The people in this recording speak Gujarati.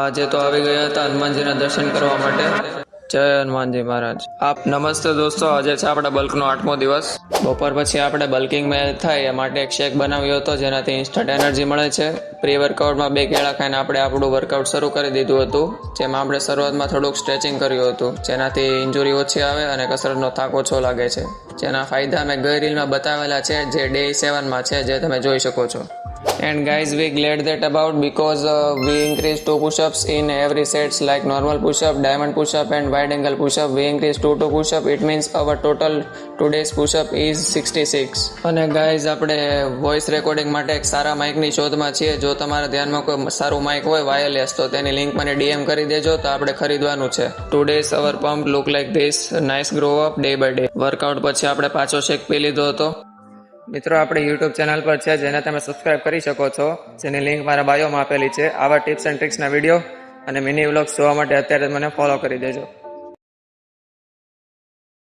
આજે તો આવી ગયા હતા હનુમાનજીના દર્શન કરવા માટે। જય હનુમાનજી મહારાજ। આપ નમસ્તે દોસ્તો, આજે છે આપણા બલ્કનો 8મો દિવસ। બપોર પછી આપણે બલ્કિંગ થાય એ માટે એક શેક બનાવ્યો હતો, જેનાથી ઇન્સ્ટન્ટ એનર્જી મળે છે। પ્રી વર્કઆઉટમાં 2 કેળા ખાઈને આપણે આપણું વર્કઆઉટ શરૂ કરી દીધું હતું, જેમાં આપણે શરૂઆતમાં થોડુંક સ્ટ્રેચિંગ કર્યું હતું, જેનાથી ઇન્જુરી ઓછી આવે અને કસરતનો થાક ઓછો લાગે છે। જેના ફાયદા મેં ગઈ રીલમાં બતાવેલા છે, જે ડે 7માં છે, જે તમે જોઈ શકો છો। And guys, we glad that about because we increased 2 push-ups in every sets, like normal push-up, diamond push-up and wide angle push-up. We increased 2 to push-up. It means our total today's push-up is 66. અને guys, આપણે વોઇસ રેકોર્ડિંગ માટે એક સારા માઇકની શોધમાં છીએ। જો તમારા ધ્યાનમાં કોઈ સારું માઇક હોય વાયરલેસ, તો તેની લિંક મને DM કરી દેજો, તો આપણે ખરીદવાનું છે। Today's our pump look like this, nice grow up day by day। Workout પછી આપણે પાછો શેક પી લીધો હતો। મિત્રો, આપણી યુટ્યુબ ચેનલ પર છે, જેને તમે સબસ્ક્રાઇબ કરી શકો છો, જેની લિંક મારા બાયોમાં આપેલી છે। આવા ટિપ્સ એન્ડ ટ્રિક્સના વિડીયો અને મિની વ્લોગ્સ જોવા માટે અત્યારે મને ફોલો કરી દેજો।